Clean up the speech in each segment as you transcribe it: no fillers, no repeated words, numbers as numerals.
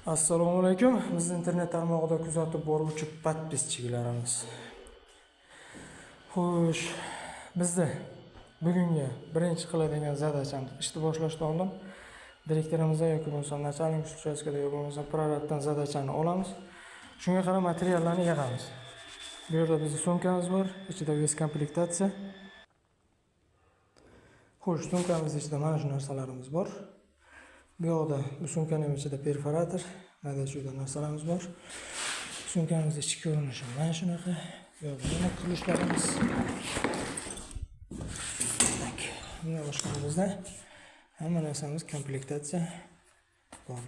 Assalomu alaykum. Biz internet tarmog'ida kuzatib boruvchi podpischilarimiz. Xo'sh, bizda bugungi birinchi qiladigan zadachamiz ishni boshlashdan oldin direktorimizdan yoki bo'lmasa начальник uchastkada yoki bo'lmasa proraddan zadachani olamiz. Shunga qarab materiallarni yig'amiz. Bu yerda bizning sumkamiz bor, ichida vez komplektatsiya. Xo'sh, sumkamiz ichida mana shu narsalarimiz bor. Bu yoqda bu sumkaning ichida perforator, mana shu narsalarimiz bor. Sumkamiz ichki ko'rinishi mana shunaqa. Bu yoqda qurilishlarimiz. Tak, buni boshqamizda hamma narsamiz komplektatsiya.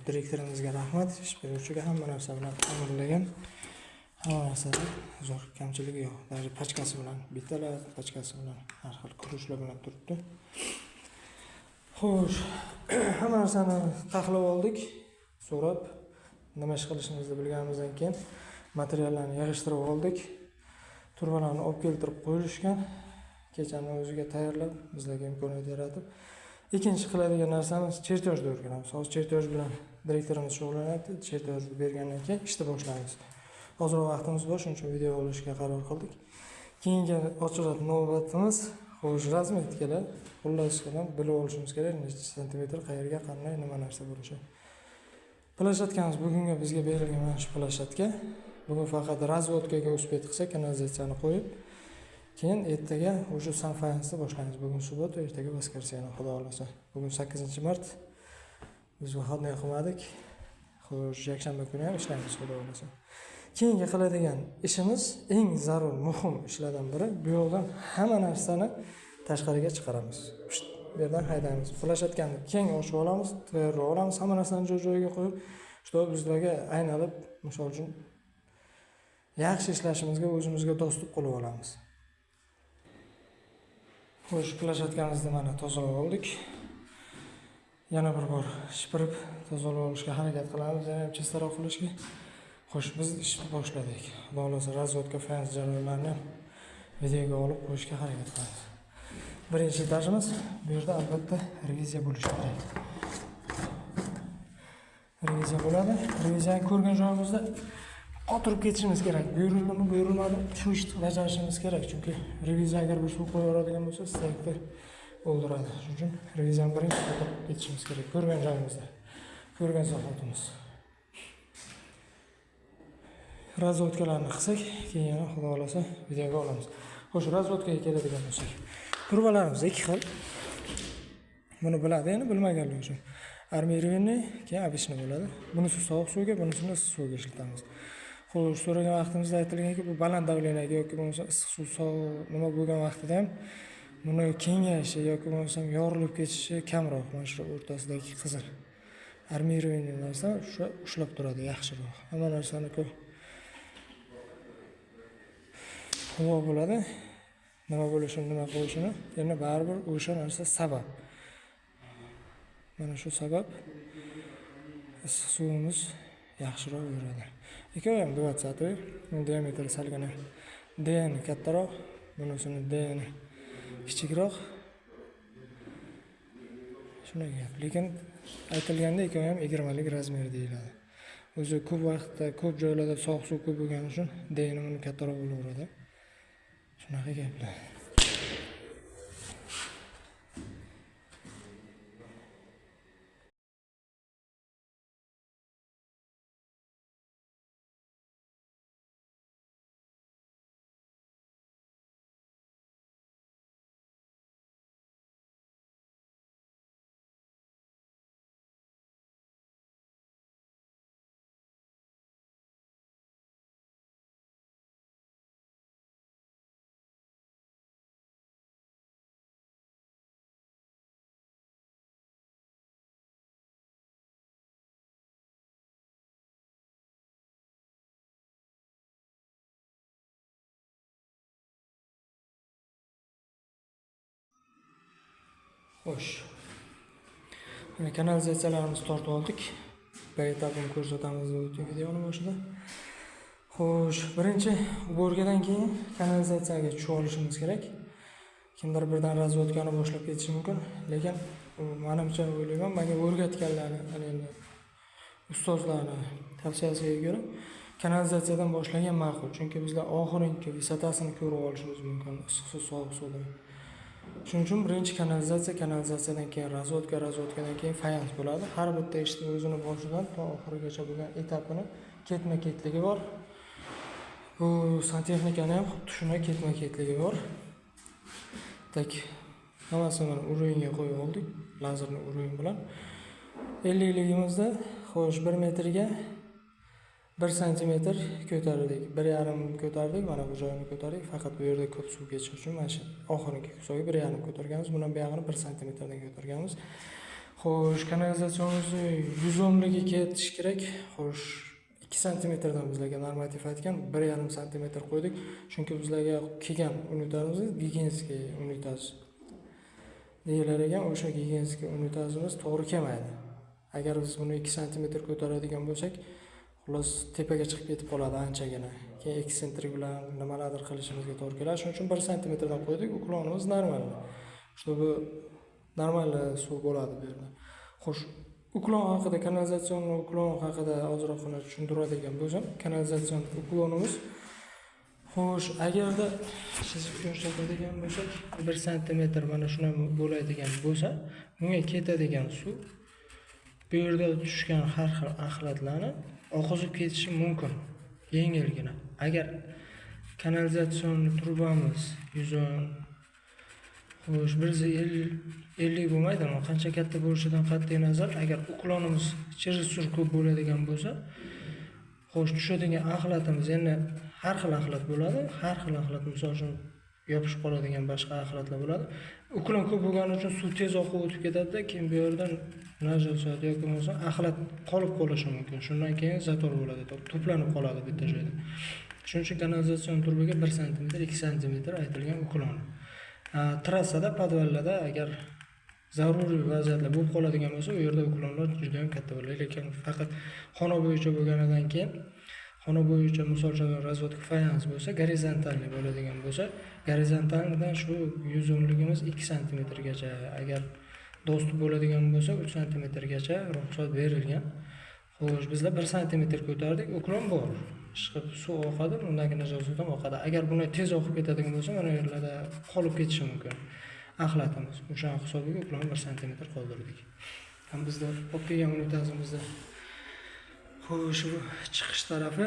Direktorimizga rahmat, ish beruvchiga hamma narsa bilan ta'minlagan. Hamma narsada zo'r kamchiligi yo'q. Даже pachkasi bilan, bittalar pachkasi bilan har xil qurilishlar bilan turibdi. Xo'sh, hamma narsani taxlab oldik. So'rab, nima ish qilishimizni bilganimizdan keyin materiallarni yig'ishtirib oldik. Turbalarni olib keltirib qo'yishgan. Kechani o'ziga tayyorlab, bizlarga imkoniyat yaratib. Ikkinchi qiladigan narsamiz chertyojni o'rganamiz. Hozir chertyoj bilan direktorimiz shug'ullanadi. Chertyojni bergandan keyin ishni boshlaymiz. Hozirroq vaqtimiz bor, shuning uchun video olishga qaror qildik. Keyingi ochiladigan navbatimiz xo'sh, razmetkalar, xullas bilan bilib olishimiz kerak, necha santimetr, qayerga, qanday, nima narsa bo'lishi. Plashatkamiz bugunga bizga berilgan mana shu plashatka. Bugun faqat razvodkaga uspet qilsak, kanalizatsiyani qo'yib, keyin ertaga o'sha sanfayansni boshlaymiz. Bugun subbota, ertaga voskorsiyani, xudo xolasa. Bugun 8-mart. Biz выходной qilmadik. Xo'sh, yakshanba kuni ham ishlaymiz, xudo xolasa. Keyingi qiladigan ishimiz eng zarur, muhim ishlardan biri, bu yoqdan hamma narsani tashqariga chiqaramiz. Bu yerdan haydaymiz. Plashatkani keng ochib olamiz, tayyorlab olamiz, hamma narsani joy-joyiga qo'yib, shu bizlarga aynalib, misol uchun yaxshi ishlashimizga o'zimizga dostуп qilib olamiz. Xo'sh, plashatkamizni mana tozalab oldik. Yana bir bor shipirib tozalab olishga harakat qilamiz, yana ham chistaroq qilishga. Xo'sh, biz ishni boshladik. Xudo xolasa razvodka fayans jarayonlarini videoga olib qo'yishga harakat qilamiz. Birinchi etajimiz, bu yerda albatta reviziya bo'lishi kerak. Reviziya bo'ladi. Reviziyani ko'rgan joyimizda o'tirib ketishimiz kerak. Buyurilmadimi, buyurilmadi, shu ishni bajarishimiz kerak. Chunki reviziya agar bir suv qo'yaveradigan bo'lsa, staykni o'ldiradi. Shuning uchun reviziyani birinchi o'tirib ketishimiz kerak. Ko'rgan joyimizda, ko'rgan zahotimiz. Razvodkalarni qilsak, keyin yana xudo xolasa videoga olamiz. Xo'sh, razvodkaga keladigan bo'lsak, turbalarimiz ikki xil. Buni biladi, endi bilmaganlar uchun. Armirованный, keyin обычный bo'ladi. Bunisi sovuq suvga, bunisini issiq suvga ishlatamiz. Xo'sh, so'ragan vaqtimizda aytilganki, bu baland давлениyaga yoki bo'lmasa issiq suv sovuq nima bo'lgan vaqtida ham buni kengayishi yoki bo'lmasa yorilib ketishi kamroq, mana shu o'rtasidagi qizil. Armirованный narsa o'sha ushlab turadi yaxshiroq. Hamma narsani ko'p havo bo'ladi. Nima bo'lishini, nima qilishini, yana baribir o'sha narsa sabab. Mana shu sabab issiq suvimiz yaxshiroq yuradi. Ikkovi ham 20, diametri salgina D ni kattaroq, bunisini D ni kichikroq. Shunday gap. Lekin aytilganda ikkovi ham 20 lik razmer deyiladi. O'zi ko'p vaqtda, ko'p joylarda sovuq suv ko'p bo'lgani uchun D ni uni kattaroq bo'laveradi. Shunaqa gaplar. Xo'sh. Mana kanalizatsiyalarimizni tortib oldik. Bayetapini ko'rsatamiz o'tgan videoning boshida. Xo'sh, birinchi uborgadan keyin kanalizatsiyaga tushib olishimiz kerak. Kimdir birdan razvodkani boshlab ketishi mumkin, lekin menimcha o'ylayman, menga o'rgatganlar, endi ustozlarni tavsiyasiga ko'ra kanalizatsiyadan boshlagan ma'qul. Chunki bizlar oxirgi visotasini ko'rib olishimiz mumkin issiq suv, sovuq suvdan. Shuning uchun birinchi kanalizatsiyadan keyin razvodkadan keyin fayans bo'ladi. Har bitta ishning o'zini boshidan to oxirigacha bo'lgan etapini ketma-ketligi bor. Bu santexnikani ham xuddi shunday ketma-ketligi bor. Tak hammasini urovingga qo'yib oldik, lazerli uroving bilan. 50ligimizda xo'sh 1 metrga 1 santimetr ko'tardik. 1,5 ko'tardik, mana bu joyini ko'tardik. Faqat bu yerda ko'p suv ketishi uchun mana shu oxirgi so'yga 1,5 ko'targanmiz. Bundan buyog'ini 1 santimetrdan ko'targanmiz. Xo'sh, kanalizatsiyamizni 110ligi ketish kerak. Xo'sh, 2 santimetrdan bizlarga normativ aytgan, 1,5 santimetr qo'ydik. Chunki bizlarga kelgan unitamiz Giginskiy unitasi deyilar ekan, o'sha Giginskiy unitamiz to'g'ri kelmaydi. Agar biz buni 2 santimetr ko'taradigan bo'lsak, xullas tepaga chiqib ketib qoladi anchagina. Keyin eksentrik bilan nimalardir qilishimizga to'g'ri keladi. Shuning uchun 1 santimetrdan qo'ydik. Uklonimiz normal. Чтобы normal suv bo'ladi bu yerda. Xo'sh, uklon haqida, kanalizatsion uklon haqida ozroq tushuntiradigan bo'lsam, kanalizatsion uklonimiz xo'sh, agarda chizib ko'rsatadigan bo'lsak, 1 santimetr mana shunday bo'ladigan bo'lsa, bunga ketadigan suv bu yerda tushgan har xil axlatlarni oqizib ketishi mumkin, yengilgina. Agar kanalizatsion turbamiz 110 xo'sh 150 bo'lmaydi, qancha katta bo'lishidan qat'iy nazar, agar uklonimiz chirisur ko'p bo'ladigan bo'lsa, xo'sh tushadigan axlatimiz yana har xil axlat bo'ladi. Har xil axlat, misol uchun yopishib qoladigan boshqa axlatlar bo'ladi. Uklon ko'p bo'lgani uchun suv tez oqib o'tib ketadi-da, keyin bu yerdan najosat yoki bo'lmasa axlat qolib qolishi mumkin. Shundan keyin zator bo'ladi, to'planib qoladi bitta joyda. Shuning uchun kanalizatsion turbaga 1 santimetr, 2 santimetr aytilgan uklon. Trassada, podvallarda agar zaruriy vaziyatlar bo'lib qoladigan bo'lsa, u yerda uklonlar juda ham katta bo'ladi. Lekin faqat xona bo'yicha bo'lganidan keyin, xona bo'yicha misol uchun razvodka fayans bo'lsa, gorizontalniy bo'ladigan bo'lsa, gorizontalnidan shu 110ligimiz 2 santimetrgacha, agar dostуп bo'ladigan bo'lsa 3 santimetrgacha ruxsat berilgan. Xo'sh, bizlar 1 santimetr ko'tardik, uklon bor. Chiqib suv oqadi, undan keyin najosat ham oqadi. Agar buni tez oqib ketadigan bo'lsa, mana yerlarda qolib ketishi mumkin. Axlatimiz. O'sha hisobiga uklon 1 santimetr qoldirdik. Ham bizda olib kelgan unitazimizda xo'sh, bu chiqish tarafi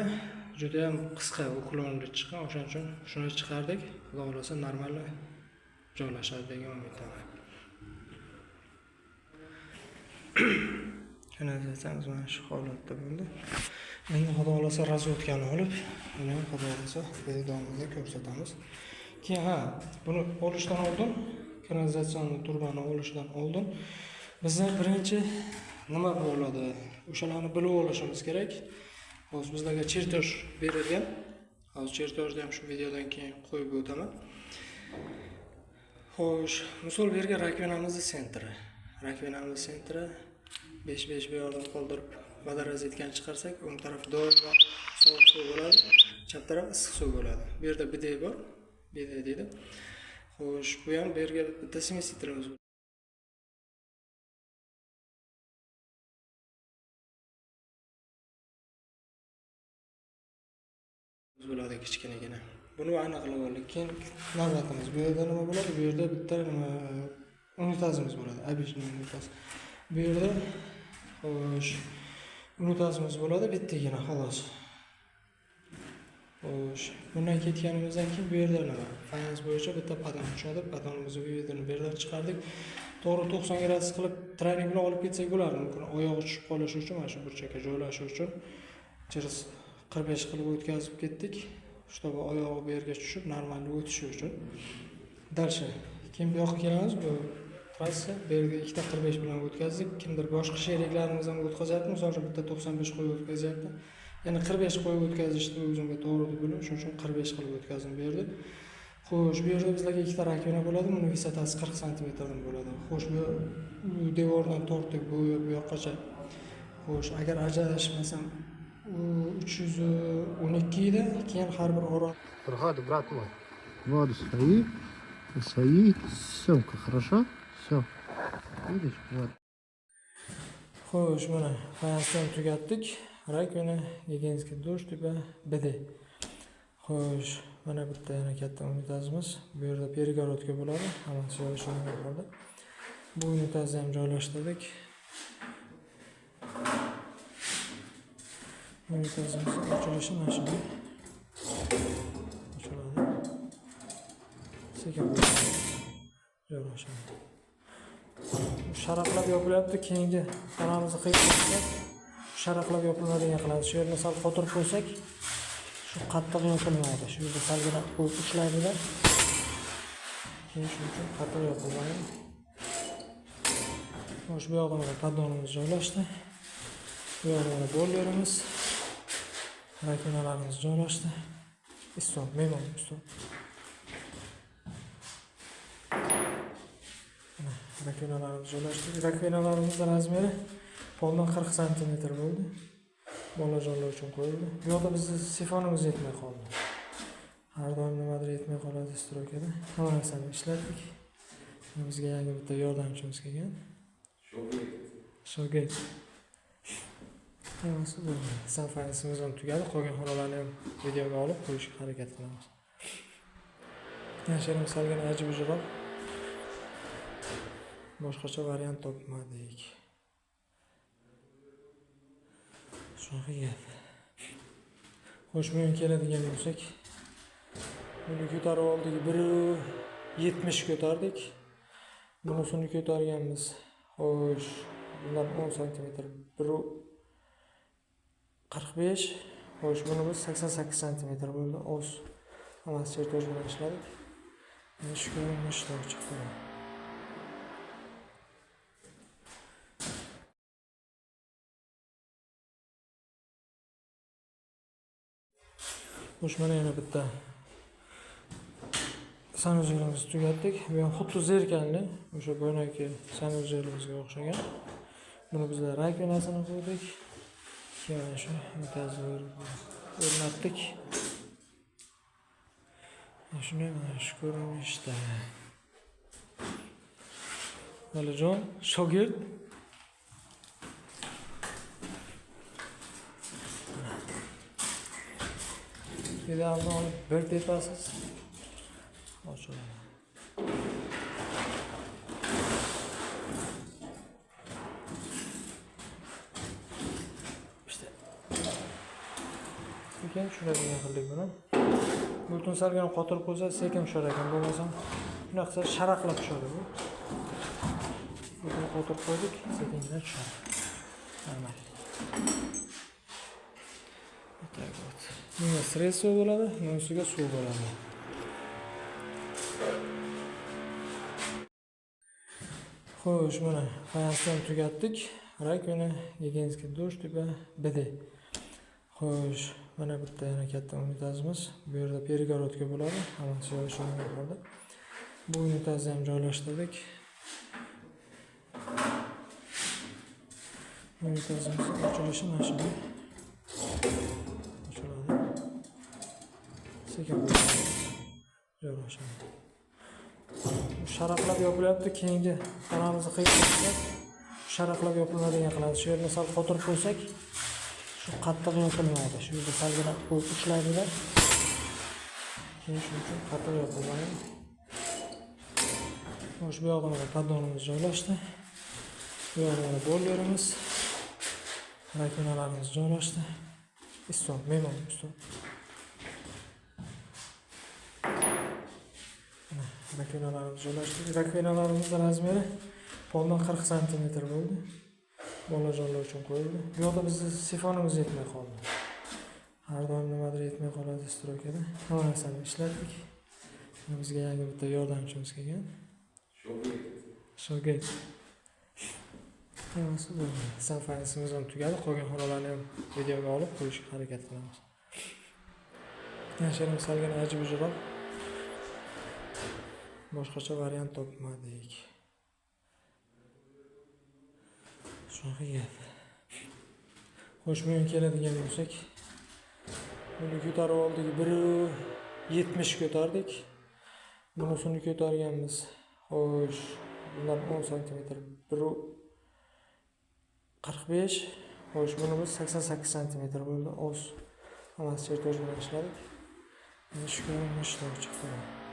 juda ham qisqa uklonli chiqqan, o'shaning uchun shuni chiqardik. Xudo xolasa normal joylashadi degan umiddaman. Kanalizatsiyamiz mana shu holatda bo'ldi. Endi xudo xolasa razvodkani olib, uni ham xudo xolasa videomizda ko'rsatamiz. Keyin buni olishdan oldin, kanalizatsion turbani olishdan oldin bizlar birinchi nima bo'ladi? O'shalarni bilib olishimiz kerak. Hozir bizlarga chertoj berilgan. Hozir chertojni ham shu videodan keyin qo'yib o'taman. Xo'sh, misol bu yerga rakvinamizni sentri. Rakvinamiz sentri 5-5 bu yerdan qoldirib vodorazvedkani chiqarsak, o'ng taraf doimo sovuq suv bo'ladi, chap taraf issiq suv bo'ladi. Bu yerda bidet bor, bidet deydi. Xo'sh, bu ham bu yerga bitta smesitrimiz bor. Bo'ladi kichkinagina. Buni aniqlab oldik. Keyin navbatimiz. Bu yerda nima bo'ladi? Bu yerda bitta unitazimiz bo'ladi. Обычный unitaz. Bu yerda xo'sh, unitazimiz bo'ladi bittagina xolos. Xo'sh, bundan ketganimizdan keyin bu yerda nima? Fayans bo'yicha bitta padon tushadi. Padonimizni bu yerdan chiqardik. To'g'ri 90 gradus qilib treyning bilan olib ketsak bo'lardi. Mumkin oyog'i tushib qolishi uchun, mana shu burchakka joylashish uchun через 45 qilib o'tkazib ketdik. Чтобы oyog'i bu yerga tushib, normal o'tishi uchun. Dalsha. Keyin bu yoqqa kelamiz. Bu trassa bu yerga 2 ta 45 bilan o'tkazdik. Kimdir boshqa sheriklarimiz ham o'tkazayapti. Misol uchun bitta 95 qo'yib o'tkazyapti. Yana 45 qo'yib o'tkazishni o'zimga to'g'ri deb o'ylayman. Shuning uchun 45 qilib o'tkazdim bu yerda. Xo'sh, bu yerda bizlarga 2 ta rakvina bo'ladi. Buni visatasi 40 santimetrdan bo'ladi. Xo'sh, bu devordan tortdik bu yoqqacha. Xo'sh, agar ajralishmasam 312 edi, keyin har bir o'roq. Проходи, брат мой. Вот свои, все, хорошо, все. Видишь, вот. Xo'sh, mana fayansdan tugatdik. Rakvina, Yegenskiy dush tipa BD. Xo'sh, mana bitta yana katta unitazimiz. Bu yerda перегородка bo'ladi. Hammasi joylashgan holda. Bu unitazni ham joylashtirdik. Unitazimiz ochilishi mana shunday. Ochiladi. Sekin joylashadi. Sharaqlab yopilyapti, keyingi tanamizni qiyib qo'ysak, sharaqlab yopiladigan qilamiz. Shu yerni sal qotirib qo'ysak, shu qattiq yopilmaydi. Shu yerda salgina qo'yib ushlaydilar. Keyin shuning uchun qattiq yopilmaydi. Xo'sh, bu yoqda mana poddonimiz joylashdi. Bu yoqda mana bollerimiz, rakvinalarimiz joylashdi. Iston, memon iston. Rakvinalarimiz joylashdi. Rakvinalarimiz razmeri poldan 40 cm bo'ldi. Bolajonlar uchun qo'yildi. Bu yoqda bizning sifonimiz yetmay qoldi. Har doim nimadir yetmay qoladi strokada. Hamma narsani ishlatdik. Bizga yangi bitta yordamchimiz kelgan. Shogird. Hammasi bo'ldi. Safayimiz ham tugadi. Qolgan xonalarni ham videoga olib qo'yishga harakat qilamiz. Yashirin salgina ajib-ujroq. Boshqacha variant topmadik. Shunaqa gap. Xo'sh, men keladigan bo'lsak, buni ko'tarib oldik, 1.70 ko'tardik. Bunisini ko'targanmiz. Xo'sh, bundan 10 cm, 1.45. Xo'sh, bunimiz 88 cm bo'ldi. Oz. Hammasi chertoj bilan ishladik. Shu ko'rinishda ishlab chiqdi. Xo'sh, mana yana bitta sanuzelimizni tugatdik. Bu ham xuddi zerkalli, o'sha bo'ynaki sanuzelimizga o'xshagan. Buni bizlar rakvinasini qo'ydik. Keyin shu mutazni o'rnatdik. Shunday mana shu ko'rinishda. Valijon, shogird. Pedalni olib bir tepasiz. Ochiladi. İşte. Sekin tushiradigan qildik buni. Butun salgina qotirib qo'ysa sekin tushar ekan, bo'lmasam bunaqa qilsa sharaqlab tushadi bu. Butun qotirib qo'ydik, sekingina tushadi. Normal. Bunga sredstvo bo'ladi, bunisiga suv bo'ladi. Xo'sh, mana fayansdan tugatdik. Rakvina, Yegenskiy dush tipa BD. Xo'sh, mana bitta yana katta unitazimiz. Bu yerda перегородка bo'ladi, hammasi joylashgan holda. Bu unitazni ham joylashtirdik. Unitazimiz ochilishi mana shunday. Sekin joylashadi. Sharaqlab yopilyapti, keyingi tanamizni qiyib qo'ysak, sharaqlab yopiladigan qilamiz. Shu yerni sal qotirib qo'ysak, shu qattiq yopilmaydi. Shu yerda salgina qo'yib ushlaydilar. Keyin shuning uchun qattiq yopilmaydi. Xo'sh, bu yoqda mana poddonimiz joylashdi. Bu yoqda mana bollerimiz, rakvinalarimiz joylashdi. Iston, memon iston. Rakvinalarimiz joylashdi. Rakvinalarimiz razmeri poldan 40 cm bo'ldi. Bolajonlar uchun qo'yildi. Bu yoqda bizning sifonimiz yetmay qoldi. Har doim nimadir yetmay qoladi strokada. Hamma narsani ishlatdik. Bizga yangi bitta yordamchimiz kelgan. Shogird. Hammasi bo'ldi. Safayimiz ham tugadi. Qolgan xonalarni ham videoga olib qo'yishga harakat qilamiz. Yashirin salgina ajib-ujroq. Boshqacha variant topmadik. Shunaqa gap. Xo'sh, men keladigan bo'lsak, buni ko'tarib oldik, 1.70 ko'tardik. Bunisini ko'targanmiz. Xo'sh, bundan 10 cm, 45. Xo'sh, bunimiz 88 cm bo'ldi. O'z hammasi chertoj bilan ishladik. Endi shu ishlar chiqdi.